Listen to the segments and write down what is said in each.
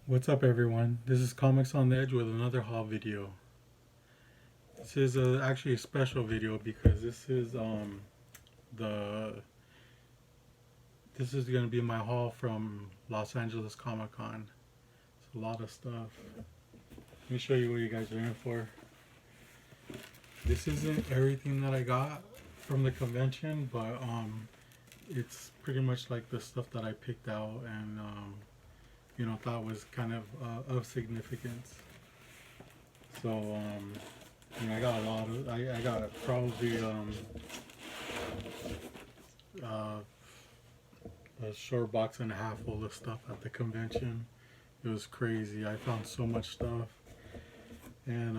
What's up everyone? This is Comics on the Edge with another haul video. This is actually a special video because the this is going to be my haul from Los Angeles Comic Con. It's a lot of stuff. Let me show you what you guys are in for. This isn't everything that I got from the convention, but it's pretty much like the stuff that I picked out and thought was kind of significance. So I got a lot of I got probably uh, a short box and a half full of stuff at the convention. It was crazy. I found so much stuff, and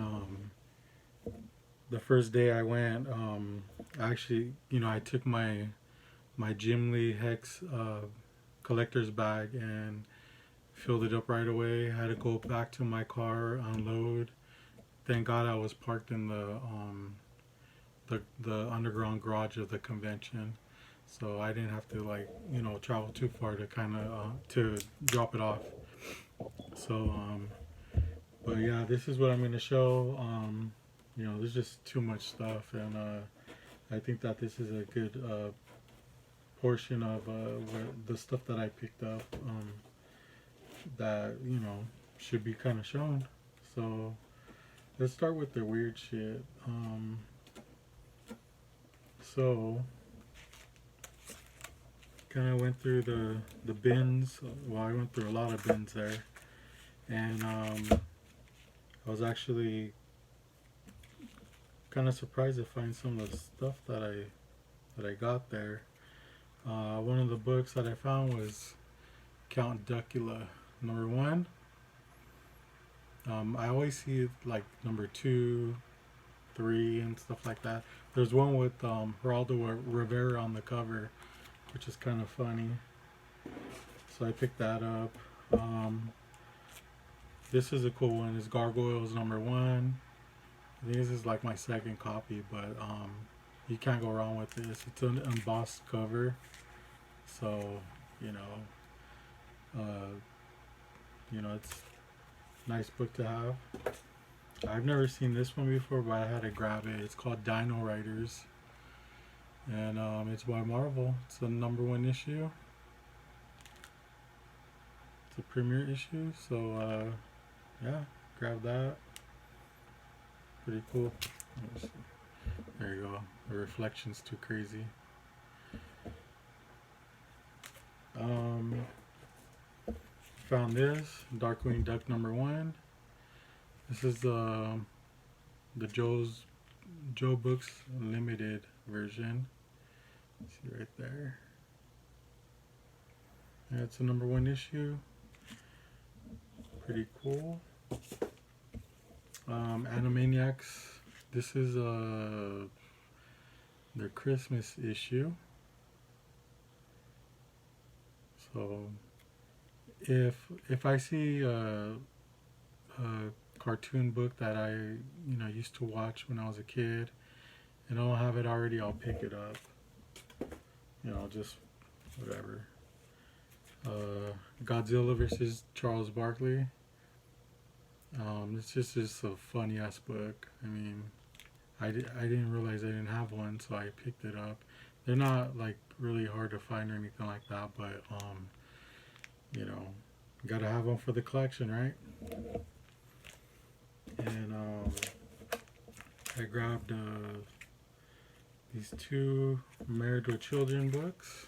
the first day I went, actually, I took my Jim Lee Hex collector's bag and filled it up right away. Had to go back to my car, unload. Thank God I was parked in the underground garage of the convention, so I didn't have to travel too far to to drop it off. So but yeah, this is what I'm gonna show. There's just too much stuff, and I think that this is a good portion of the stuff that I picked up that should be kind of shown. So let's start with the weird shit. So kind of went through the bins. Well, I went through a lot of bins there, and I was actually kind of surprised to find some of the stuff that I got there. One of the books that I found was Count Duckula #1. I always see it like number 2, 3, and stuff like that. There's one with Geraldo Rivera on the cover, which is kind of funny. So I picked that up. This is a cool one. It's Gargoyles #1. I think this is like my second copy, but you can't go wrong with this. It's an embossed cover, so it's a nice book to have. I've never seen this one before, but I had to grab it. It's called Dino Riders, and it's by Marvel. It's the #1 issue. It's a premiere issue, so yeah, grab that. Pretty cool. There you go. The reflection's too crazy. Found this Darkwing Duck #1. This is the Joe Books limited version. See right there. Yeah, it's a #1 issue. Pretty cool. Animaniacs. This is their Christmas issue. So if I see a cartoon book that I used to watch when I was a kid and I don't have it already, I'll pick it up. Just whatever. Godzilla versus Charles Barkley. It's just a funny ass book. I mean, I didn't realize I didn't have one, so I picked it up. They're not like really hard to find or anything like that, but gotta have one for the collection, right? And I grabbed these 2 Married with Children books.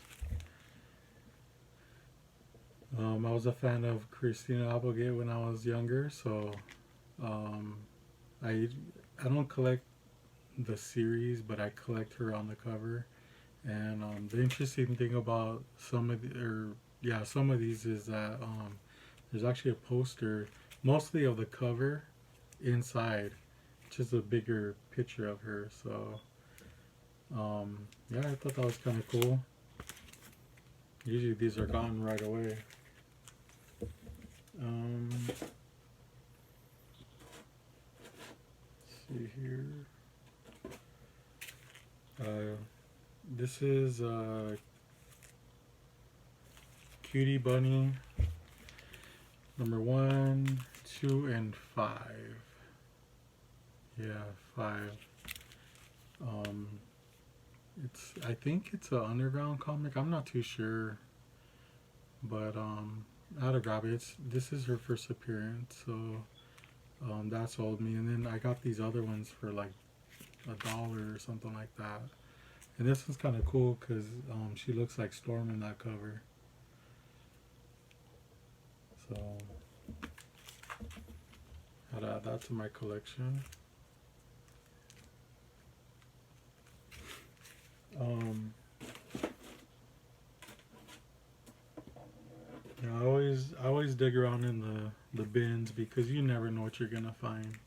I was a fan of Christina Applegate when I was younger, so I don't collect the series, but I collect her on the cover. And the interesting thing about some of these is that there's actually a poster, mostly of the cover inside, just a bigger picture of her. So yeah, I thought that was kind of cool. Usually these are gone right away. Let's see here. This is Cutie Bunny Number 1, 2, and 5. Yeah, 5. I think it's an underground comic. I'm not too sure, but I had to grab it. This is her first appearance, so that sold me. And then I got these other ones for like $1 or something like that. And this one's kind of cool because she looks like Storm in that cover. So I'd add that to my collection. You know, I always dig around in the bins because you never know what you're gonna find.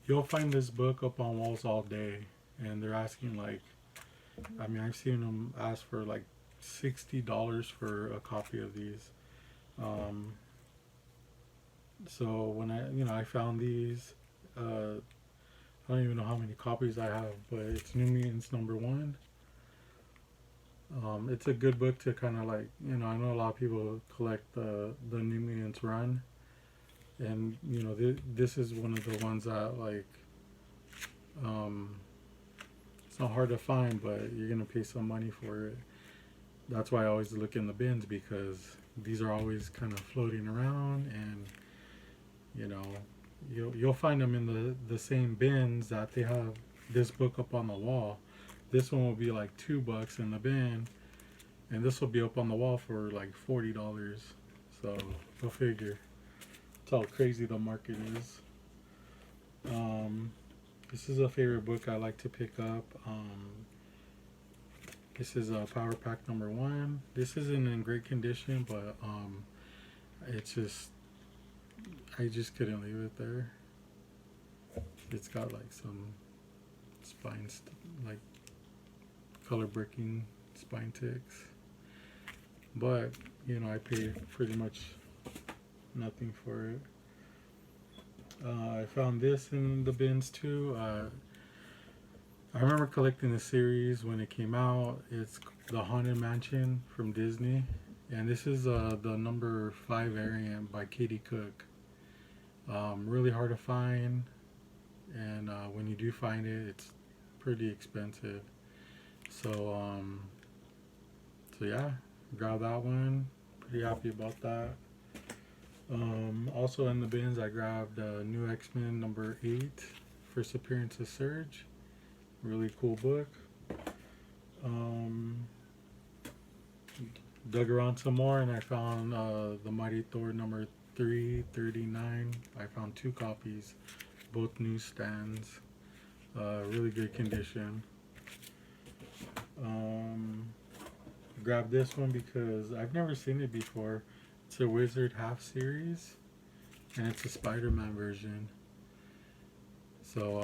You'll find this book up on walls all day, and they're asking like, I mean, I've seen them ask for like $60 for a copy of these. So when I found these, I don't even know how many copies I have, but it's New Mutants #1. It's a good book to kind of like, you know, I know a lot of people collect the New Mutants run, and you know, this is one of the ones that like, it's not hard to find, but you're gonna pay some money for it. That's why I always look in the bins, because these are always kind of floating around, and you know, you'll find them in the same bins that they have this book up on the wall. This one will be like $2 in the bin, and this will be up on the wall for like $40. So go figure. That's how crazy the market is. This is a favorite book I like to pick up. This is Power Pack #1. This isn't in great condition, but it's just, I just couldn't leave it there. It's got like some spines, like color bricking spine ticks, but you know, I paid pretty much nothing for it. I found this in the bins too. I remember collecting the series when it came out. It's the Haunted Mansion from Disney, and this is the #5 variant by Katie Cook. Really hard to find, and when you do find it, it's pretty expensive. So yeah, grab that one. Pretty happy about that. Also in the bins, I grabbed New X-Men #8, first appearance of Surge. Really cool book. Dug around some more, and I found the Mighty Thor #339. I found 2 copies, both newsstands. Really good condition. Grabbed this one because I've never seen it before. It's a Wizard half series, and it's a Spider-Man version. So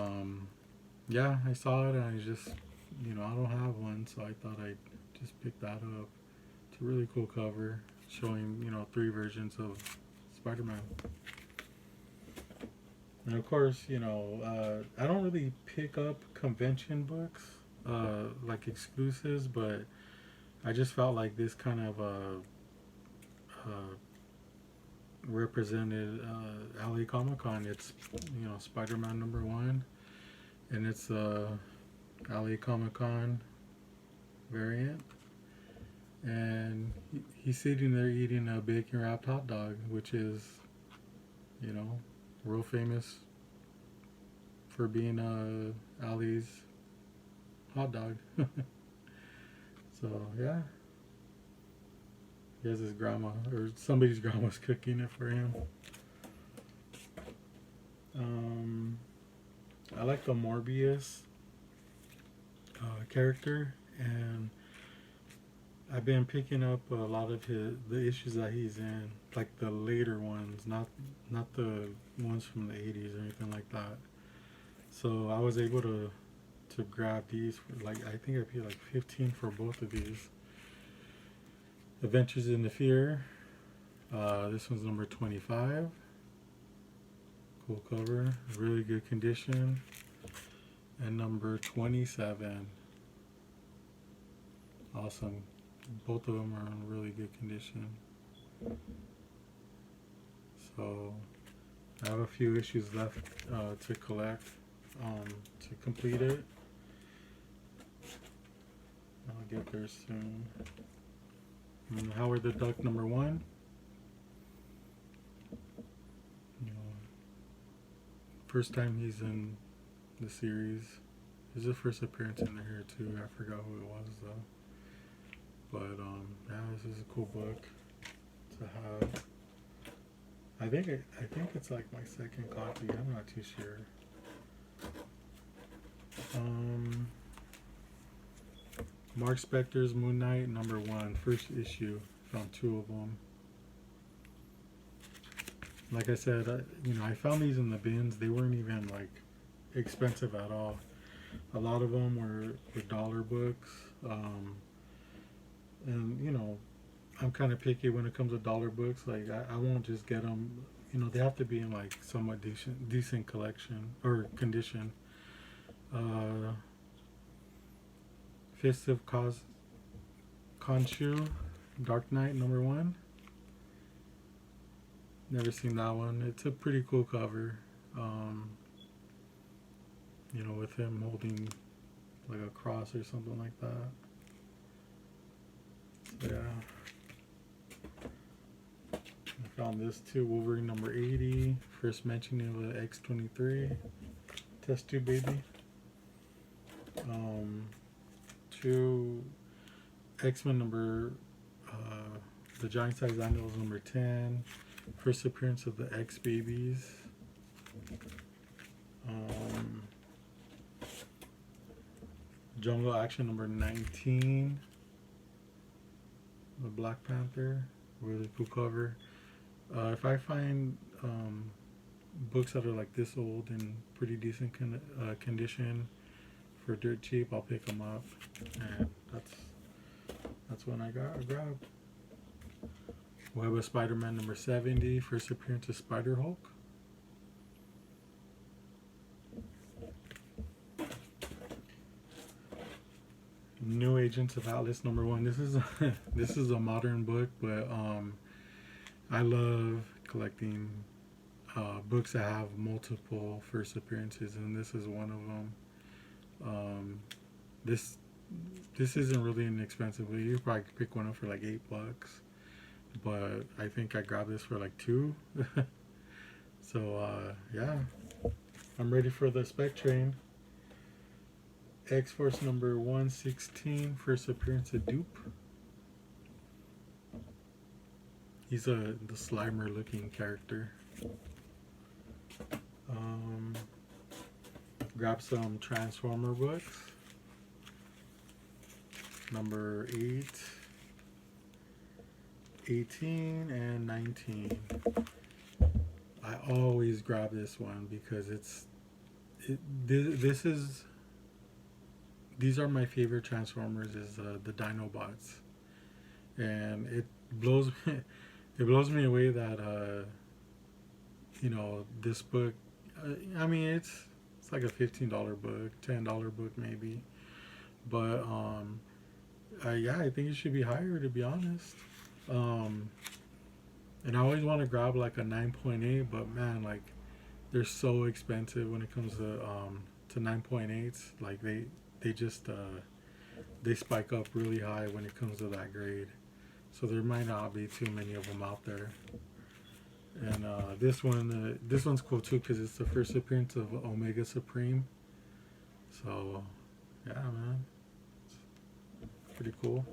yeah, I saw it, and I just, you know, I don't have one, so I thought I'd just pick that up. It's a really cool cover showing, you know, 3 versions of Spider-Man. And of course, you know, I don't really pick up convention books, like exclusives, but I just felt like this kind of represented LA Comic Con. It's, you know, Spider-Man #1, and it's LA Comic Con variant, and he's sitting there eating a bacon wrapped hot dog, which is, you know, real famous for being Ali's hot dog. So yeah, he has his grandma, or somebody's grandma's cooking it for him. I like the Morbius character, and I've been picking up a lot of the issues that he's in, like the later ones, not the ones from the 80s or anything like that. So I was able to grab these for like, I think I paid like $15 for both of these. Adventures in the Fear. This one's #25. Cool cover, really good condition. And #27. Awesome. Both of them are in really good condition. So I have a few issues left to collect, to complete it. I'll get there soon. Howard the Duck #1. You know, first time he's in the series. His first appearance in here too. I forgot who it was though. But yeah, this is a cool book to have. I think it's like my second copy. I'm not too sure. Mark Spector's Moon Knight #1, first issue. Found 2 of them. Like I said, I found these in the bins. They weren't even like expensive at all. A lot of them were dollar books. And I'm kind of picky when it comes to dollar books. Like I won't just get them. They have to be in like somewhat decent collection or condition. Fist of Khonshu, Dark Knight #1. Never seen that one. It's a pretty cool cover. With him holding like a cross or something like that. So, yeah. I found this too, Wolverine #80. First mentioning of the X-23 test tube baby. 2 X-Men the Giant Size Animals #10. First appearance of the X babies. Jungle Action #19. The Black Panther. Really cool cover. If I find books that are like this old and pretty decent condition for dirt cheap, I'll pick them up, and that's when I grabbed. Web of Spider-Man #70, first appearance of Spider-Hulk. New Agents of Atlas #1. This is a modern book, but I love collecting books that have multiple first appearances, and this is one of them. This isn't really inexpensive. You could probably pick one up for like $8, but I think I grabbed this for like $2. So yeah, I'm ready for the Spec Train. X-Force #116, first appearance of Dupe. He's the Slimer looking character. Grab some Transformer books. #8, 18, and 19. I always grab this one because these are my favorite Transformers, is the Dinobots, and it blows me away that this book. I mean, it's like a $15 book, $10 book maybe, but yeah, I think it should be higher, to be honest. And I always want to grab like a 9.8, but man, like they're so expensive when it comes to 9.8s. Like they just they spike up really high when it comes to that grade. So there might not be too many of them out there. And this one's cool too because it's the first appearance of Omega Supreme. So yeah, man, it's pretty cool.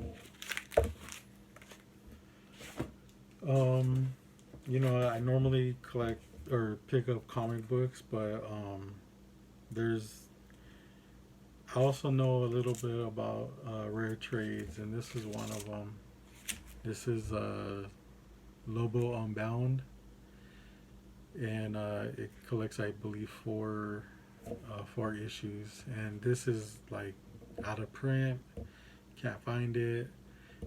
I normally collect or pick up comic books, but I also know a little bit about rare trades, and this is one of them. This is Lobo Unbound, and it collects, I believe, four issues, and this is like out of print. Can't find it.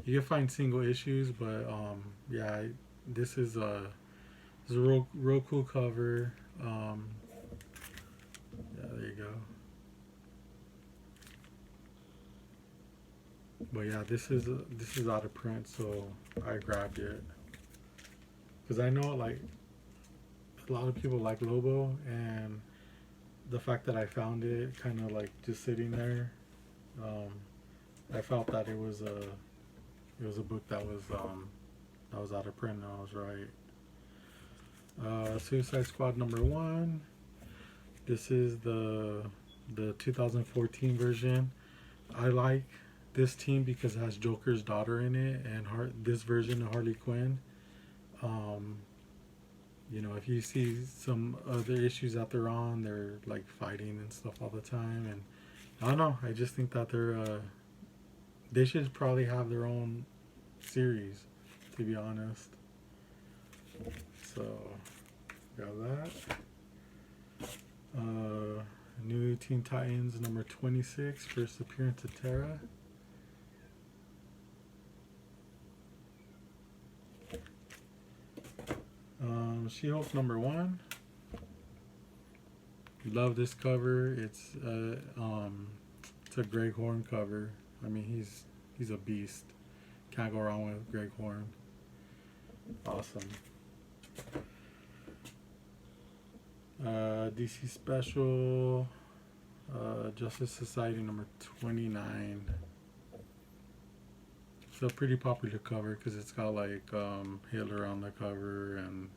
You can find single issues, but yeah, this is a real cool cover. Yeah, there you go. But yeah, this is out of print, so I grabbed it because I know, like, a lot of people like Lobo, and the fact that I found it kind of like just sitting there, um, I felt that it was a book that was out of print. And I was right. Suicide Squad #1. This is the 2014 version. I like this team because it has Joker's daughter in it, and this version of Harley Quinn. Um, if you see some other issues that they're on, they're like fighting and stuff all the time, and I don't know. I just think that they should probably have their own series, to be honest. So, got that. New Teen Titans #26, first appearance of Terra. She-Hulk #1. Love this cover. It's a Greg Horn cover. I mean, he's a beast. Can't go wrong with Greg Horn. Awesome. DC Special, Justice Society #29. It's a pretty popular cover because it's got like Hitler on the cover and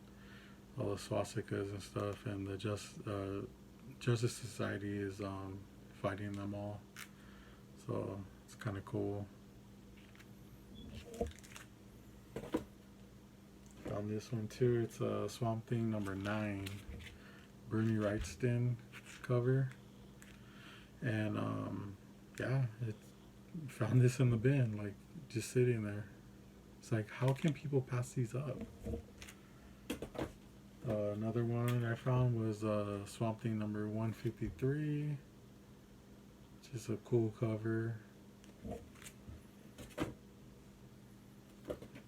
all the swastikas and stuff, and the Justice Society is fighting them all. So it's kind of cool. Found this one too. It's a Swamp Thing #9. Bernie Wrightston cover, and yeah, it found this in the bin, like just sitting there. It's like, how can people pass these up? Another one I found was Swamp Thing #153, just a cool cover.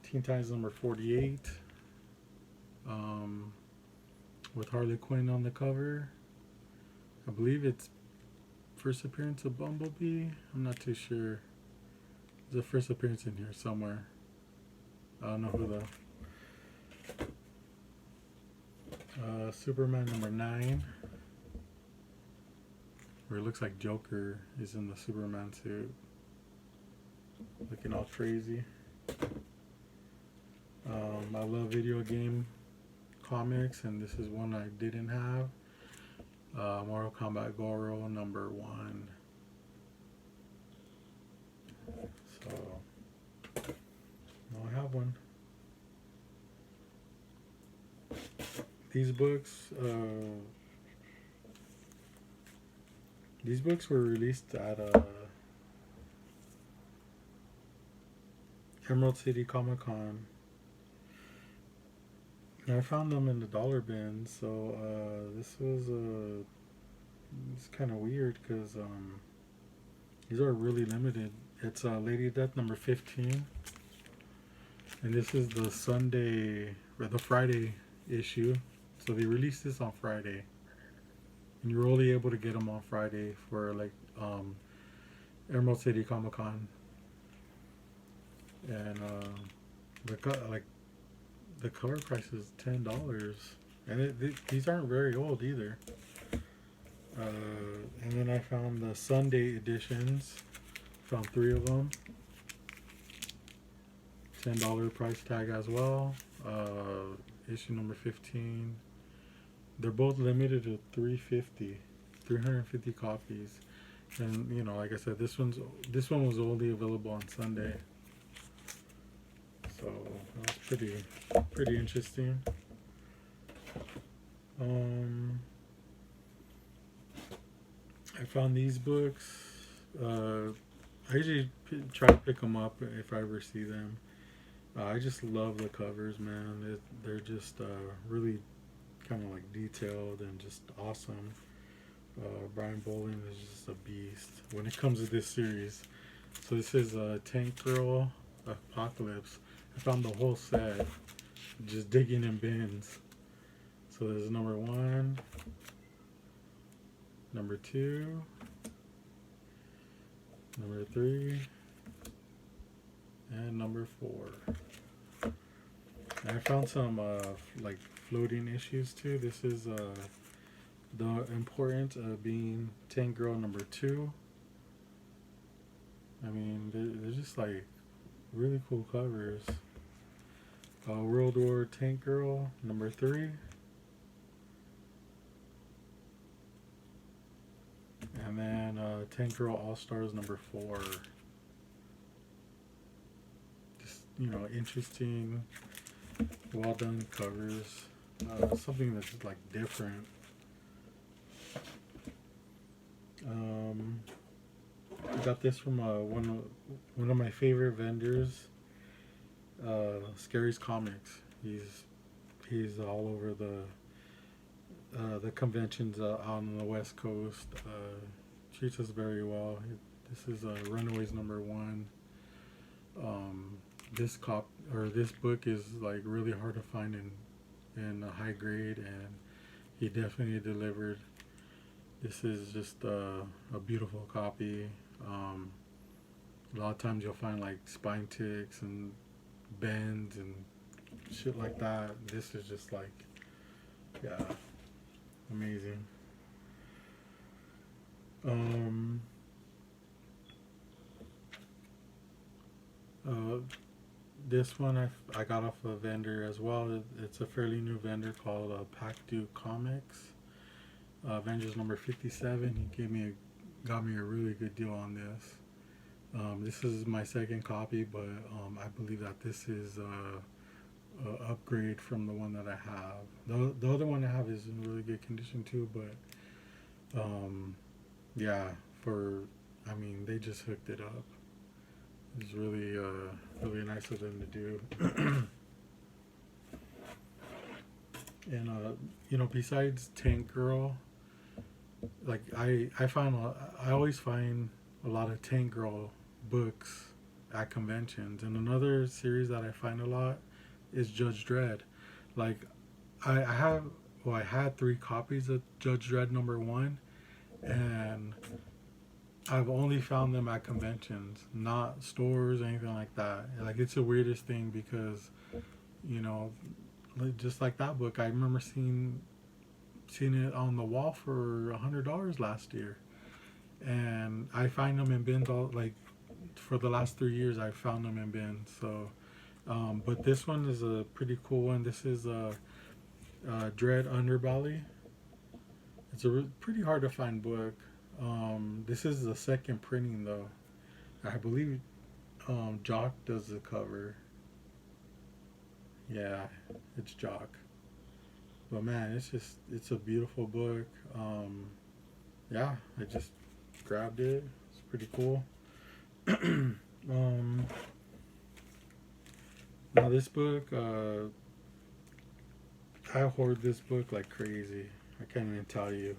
Teen Titans #48. With Harley Quinn on the cover. I believe it's first appearance of Bumblebee. I'm not too sure. There's a first appearance in here somewhere. I don't know who though. Superman #9, where it looks like Joker is in the Superman suit, looking all crazy. I love video game comics, and this is one I didn't have. Mortal Kombat Goro #1. So now I have one. These books were released at Emerald City Comic Con. I found them in the dollar bin, so this was it's kind of weird because these are really limited. It's Lady Death #15, and this is the Sunday or the Friday issue. So they released this on Friday, and you're only able to get them on Friday for like Emerald City Comic Con, and the cover price is $10, and these aren't very old either. And then I found the Sunday editions. Found 3 of them. $10 price tag as well. Issue #15. They're both limited to 350 copies. And like I said, this one was only available on Sunday. So that was pretty interesting. I found these books. I usually try to pick them up if I ever see them. I just love the covers, man. They're just really kind of like detailed and just awesome. Brian Bolin is just a beast when it comes to this series. So this is Tank Girl Apocalypse. I found the whole set just digging in bins. So there's #1, #2, #3, and #4. And I found some like floating issues too. This is the importance of being Tank Girl number 2. I mean, they're just like really cool covers. World War Tank Girl number 3, and then Tank Girl All Stars number 4. Just, you know, interesting, well done covers. Something that's just like different. I got this from one of my favorite vendors, Scary's Comics. He's all over the conventions on the West Coast. Treats us very well. This is Runaways number 1. This book is like really hard to find in a high grade, and he definitely delivered. This is just a beautiful copy. A lot of times you'll find like spine ticks and bends and shit like that. This is just like, yeah, amazing. This one I got off a vendor as well. It's a fairly new vendor called Pactu Comics. Avengers number 57. He got me a really good deal on this. This is my second copy, but I believe that this is a upgrade from the one that I have. The other one I have is in really good condition too, but yeah, I mean, they just hooked it up. It's really really nice of them to do. And you know, besides Tank Girl, like I always find a lot of Tank Girl books at conventions. And another series that I find a lot is Judge Dredd. Like I had 3 copies of Judge Dredd number 1, and I've only found them at conventions, not stores or anything like that. Like, it's the weirdest thing because, you know, just like that book, I remember seeing it on the wall for $100 last year, and I find them in bins all, like, for the last 3 years I found them in bins. So but this one is a pretty cool one. This is a Dread Underbelly. It's a pretty hard to find book. This is the second printing though. I believe Jock does the cover. Yeah, it's Jock. But man, it's a beautiful book. Yeah, I just grabbed it. It's pretty cool. Now this book, I hoard this book like crazy. I can't even tell you.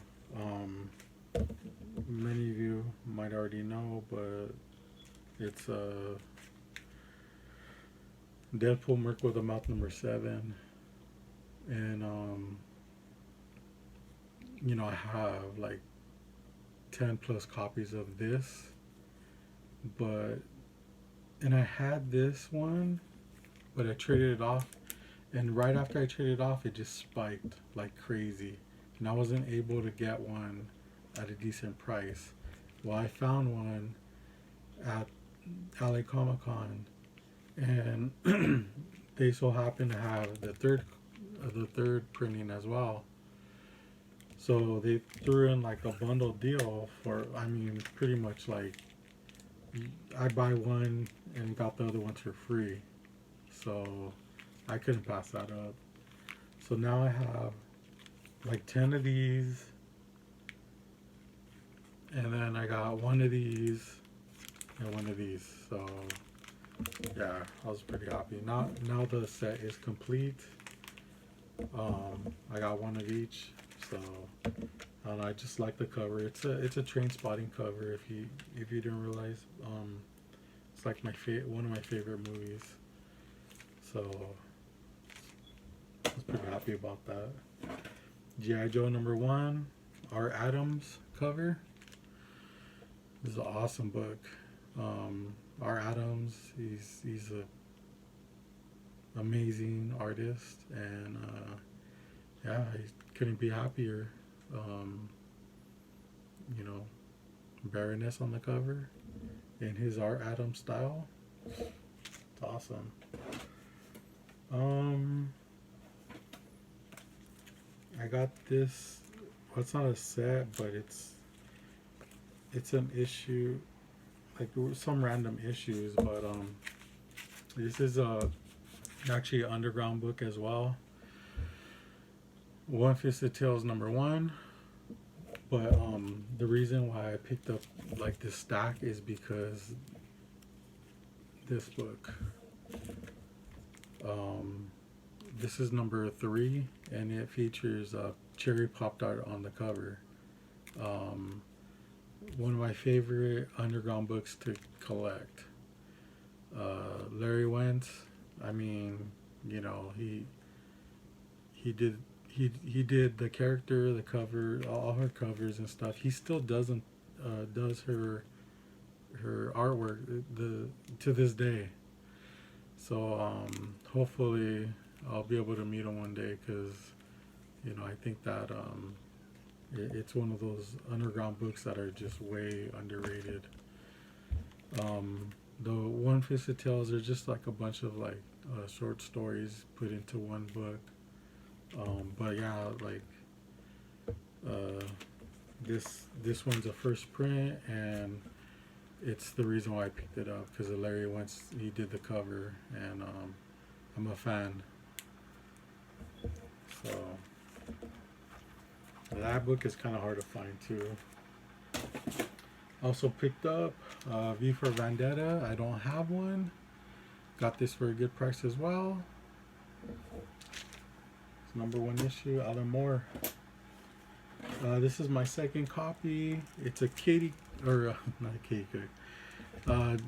Many of you might already know, but it's Deadpool Merc with a Mouth number 7. And you know, I have like 10 plus copies of this, and I had this one, but I traded it off, and right after I traded it off, it just spiked like crazy, and I wasn't able to get one at a decent price. Well, I found one at LA Comic Con, and they so happen to have the third printing as well. So they threw in like a bundle deal for, I mean, pretty much like I buy one and got the other ones for free. So I couldn't pass that up. So now I have like 10 of these, and then I got one of these and one of these. So yeah, I was pretty happy. Now the set is complete. I got one of each. So I don't know, I just like the cover. It's a Train Spotting cover. If you didn't realize, it's like one of my favorite movies. So I was pretty happy about that. G.I. Joe number 1, R. Adams cover. This is an awesome book. R. Adams, he's amazing artist, and yeah, I couldn't be happier. Um, you know, Baroness on the cover in his Art Adam style. It's awesome. Um, I got this. Well, it's not a set, but it's an issue, like some random issues. But this is actually an underground book as well. One Fisted Tales #1. But the reason why I picked up like this stack is because this book. Um, this is #3, and it features cherry popped art on the cover. Um, One of my favorite underground books to collect. Larry Wentz. I mean, you know, he did he did the character, the cover, all her covers and stuff. He still doesn't does her artwork to this day. So hopefully I'll be able to meet him one day, because you know I think that it's one of those underground books that are just way underrated. The One Fisted Tales are just like a bunch of like short stories put into one book. But yeah, like uh, this one's a first print, and it's the reason why I picked it up, because of Larry Wentz. He did the cover, and I'm a fan. So that book is kind of hard to find too. Also picked up V for Vendetta. I don't have one. Got this for a good price as well. It's #1 issue, Alan Moore. This is my second copy. It's a Katie, or not a Katie Cook.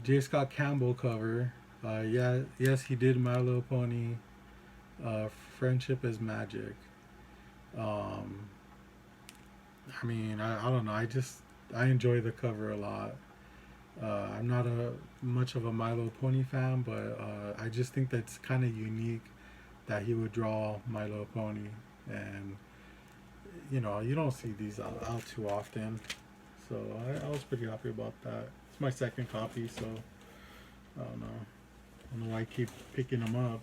J. Scott Campbell cover. Yeah, yes, he did My Little Pony. Friendship is Magic. Um, I mean, I don't know. I enjoy the cover a lot. I'm not a much of a My Little Pony fan, but I just think that's kind of unique that he would draw My Little Pony, and you know you don't see these out too often. So I was pretty happy about that. It's my second copy, so I don't know. I don't know why I keep picking them up.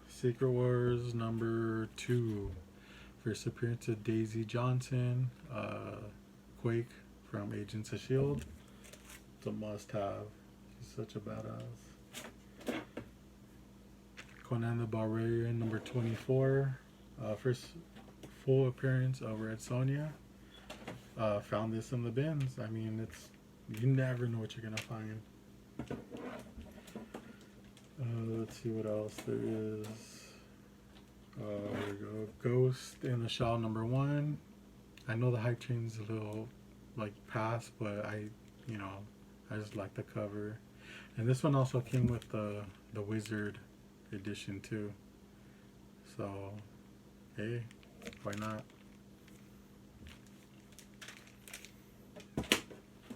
Secret Wars #2. First appearance of Daisy Johnson, Quake from Agents of S.H.I.E.L.D. It's a must-have. She's such a badass. Conan the Barbarian #24. First full appearance of Red Sonja. Found this in the bins. I mean, you never know what you're gonna find. Let's see what else there is. There we go. Ghost in the Shell #1. I know the hype train's a little like past, but I just like the cover. And this one also came with the Wizard edition too. So hey, why not?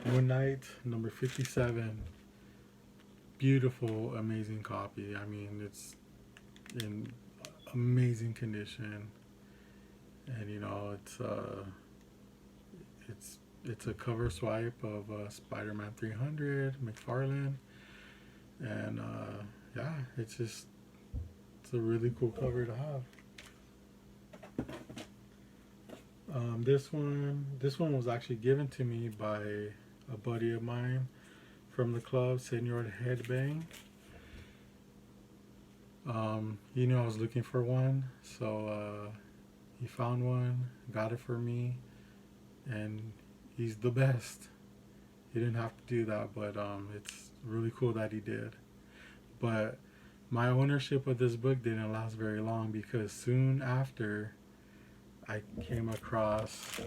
Moon Knight #57. Beautiful, amazing copy. I mean, it's in amazing condition, and you know it's a cover swipe of Spider-Man 300 McFarlane, and yeah, it's a really cool cover to have. This one was actually given to me by a buddy of mine from the club, Senor Headbang. He knew I was looking for one, so he found one, got it for me, and he's the best. He didn't have to do that, but it's really cool that he did. But my ownership of this book didn't last very long, because soon after I came across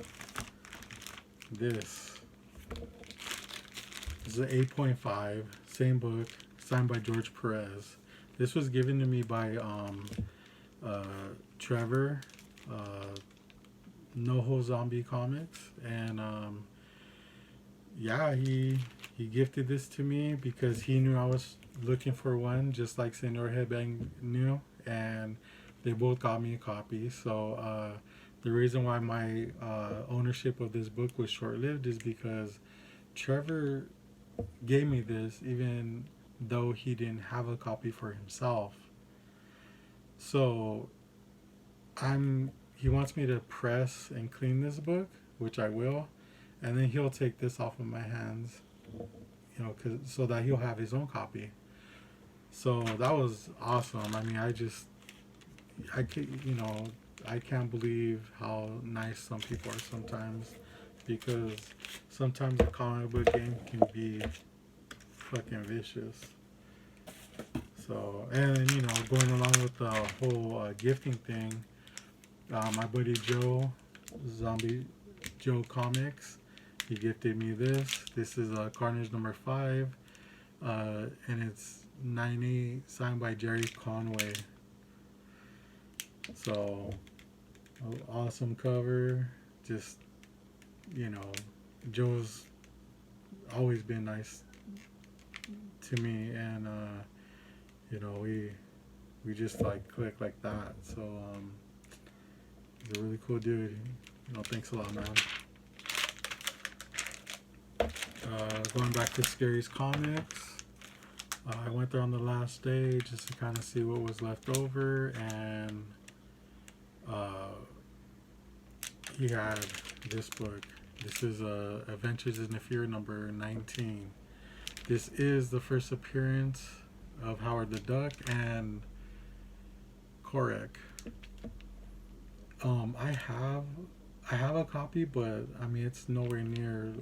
this. This is an 8.5, same book, signed by George Perez. This was given to me by Trevor, NoHo Zombie Comics, and yeah, he gifted this to me because he knew I was looking for one, just like Senor Headbang knew, and they both got me a copy. So the reason why my ownership of this book was short lived is because Trevor gave me this, even though he didn't have a copy for himself. So he wants me to press and clean this book, which I will, and then he'll take this off of my hands, so that he'll have his own copy. So that was awesome. I mean, I can't believe how nice some people are sometimes, because sometimes a comic book game can be fucking vicious. So, and going along with the whole gifting thing, my buddy Joe, Zombie Joe Comics, he gifted me this. This is Carnage number 5, and it's 90 signed by Jerry Conway. So, awesome cover. Just, Joe's always been nice to me, and we just like click like that. So he's a really cool dude. Thanks a lot, man. Going back to Scary's Comics, I went there on the last day just to kind of see what was left over, and he had this book. This is Adventures in the Fear number 19. This is the first appearance of Howard the Duck and Korek. I have a copy, but I mean it's nowhere near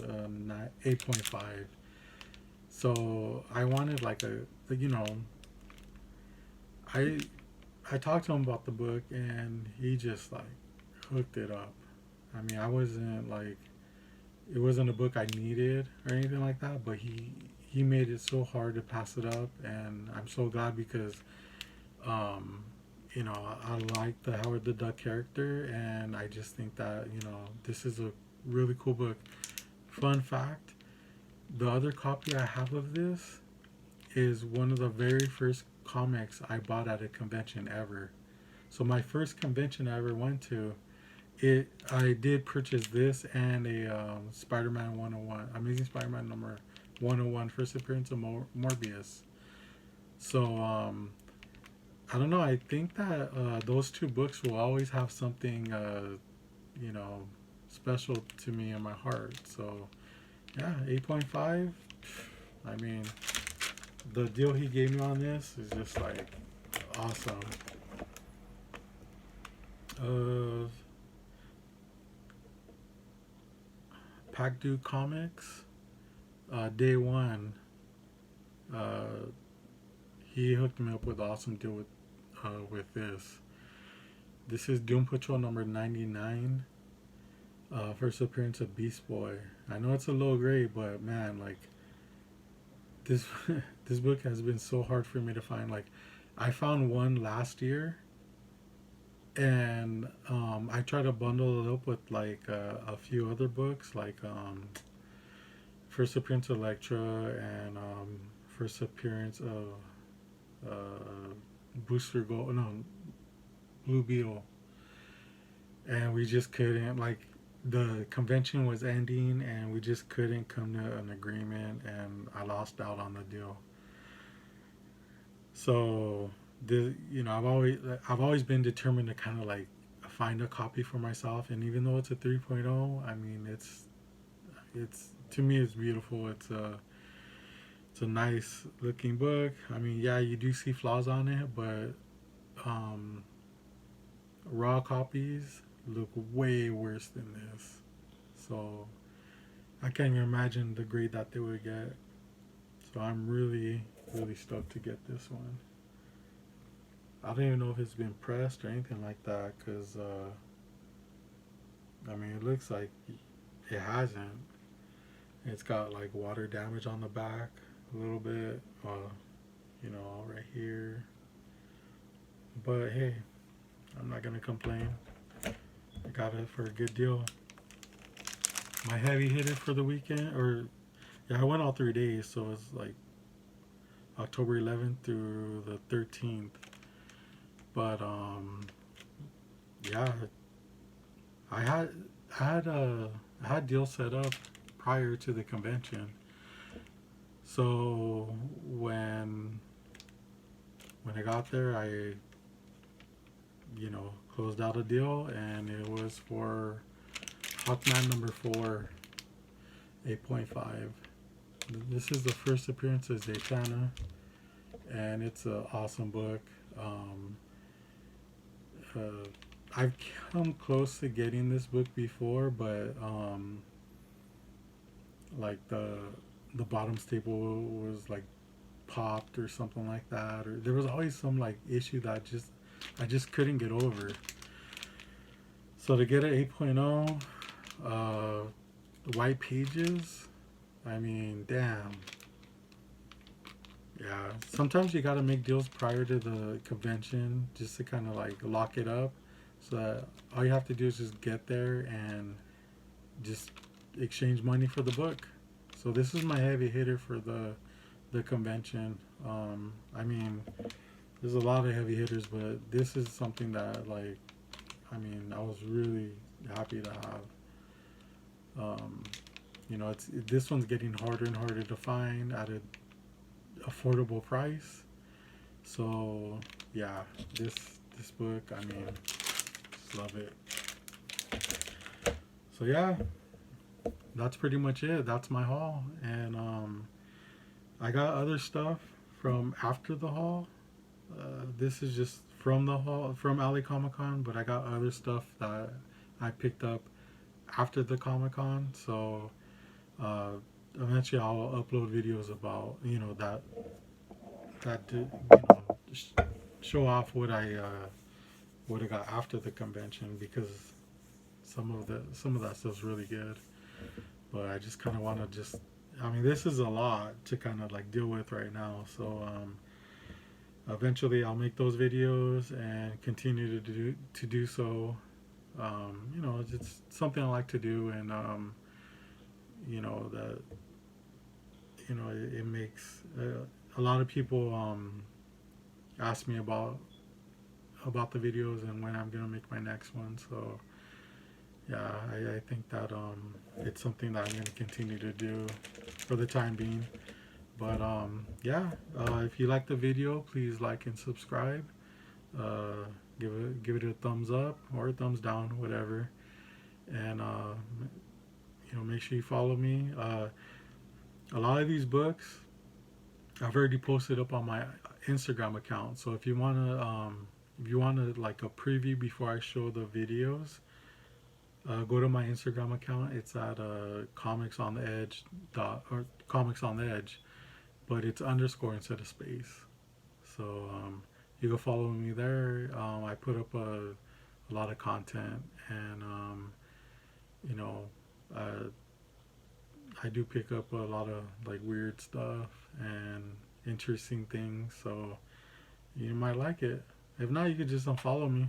8.5. So I wanted like I talked to him about the book, and he just like hooked it up. I mean, it wasn't a book I needed or anything like that, but he made it so hard to pass it up, and I'm so glad because I like the Howard the Duck character, and I just think that this is a really cool book. Fun fact, the other copy I have of this is one of the very first comics I bought at a convention ever. So my first convention I ever went to, I did purchase this and a Spider-Man 101, Amazing Spider-Man number 101, first appearance of Morbius. So I don't know. I think that those two books will always have something special to me in my heart. So yeah, 8.5. I mean, the deal he gave me on this is just like awesome. Pac-Do Comics, day one, he hooked me up with an awesome deal with this. This is Doom Patrol number 99, first appearance of Beast Boy. I know it's a low grade, but man, like this this book has been so hard for me to find. Like, I found one last year, and I tried to bundle it up with like a few other books, like first appearance of Electra, and first appearance of Booster Gold, no, Blue Beetle, and we just couldn't, like, the convention was ending, and we just couldn't come to an agreement, and I lost out on the deal. So I've always been determined to kind of like find a copy for myself, and even though it's a 3.0, I mean it's to me it's beautiful. It's a nice looking book. I mean, yeah, you do see flaws on it, but raw copies look way worse than this. So I can't even imagine the grade that they would get. So I'm really, really stoked to get this one. I don't even know if it's been pressed or anything like that, because I mean, it looks like it hasn't. It's got like water damage on the back a little bit, right here. But hey, I'm not gonna complain. I got it for a good deal. My heavy hitter for the weekend, or yeah, I went all 3 days, so it's like October 11th through the 13th. But yeah, I had I had deals set up prior to the convention. So when I got there, I closed out a deal, and it was for Hotline number 4, 8.5. This is the first appearance of Zatanna, and it's an awesome book. I've come close to getting this book before, but like the bottom staple was like popped or something like that, or there was always some like issue that I just couldn't get over. So to get an 8.0, white pages, I mean, damn. Yeah, sometimes you gotta make deals prior to the convention just to kind of like lock it up. So that all you have to do is just get there and just exchange money for the book. So this is my heavy hitter for the convention. I mean, there's a lot of heavy hitters, but this is something that like, I mean, I was really happy to have. This one's getting harder and harder to find at an affordable price. So yeah, this book, I mean, just love it. So yeah, that's pretty much it. That's my haul, and I got other stuff from after the haul. This is just from the haul from LA Comic Con, but I got other stuff that I picked up after the Comic Con. So eventually I'll upload videos about show off what I got after the convention, because some of that stuff's really good. But I just kind of want to I mean, this is a lot to kind of like deal with right now. So eventually I'll make those videos and continue to do so. It's something I like to do, and it makes a lot of people ask me about the videos and when I'm gonna make my next one. So yeah, I think that it's something that I'm gonna continue to do for the time being. But yeah, if you like the video, please like and subscribe. Give it a thumbs up or a thumbs down, whatever. And make sure you follow me. A lot of these books I've already posted up on my Instagram account. So if you wanna like a preview before I show the videos, go to my Instagram account. It's at comics on the edge or comics on the edge, but it's underscore instead of space. So you can follow me there. I put up a lot of content, and I do pick up a lot of like weird stuff and interesting things. So you might like it. If not, you could just unfollow me.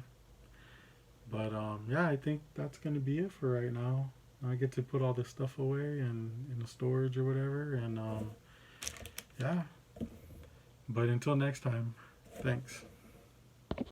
But yeah, I think that's gonna be it for right now. I get to put all this stuff away and in the storage or whatever, and yeah. But until next time, thanks.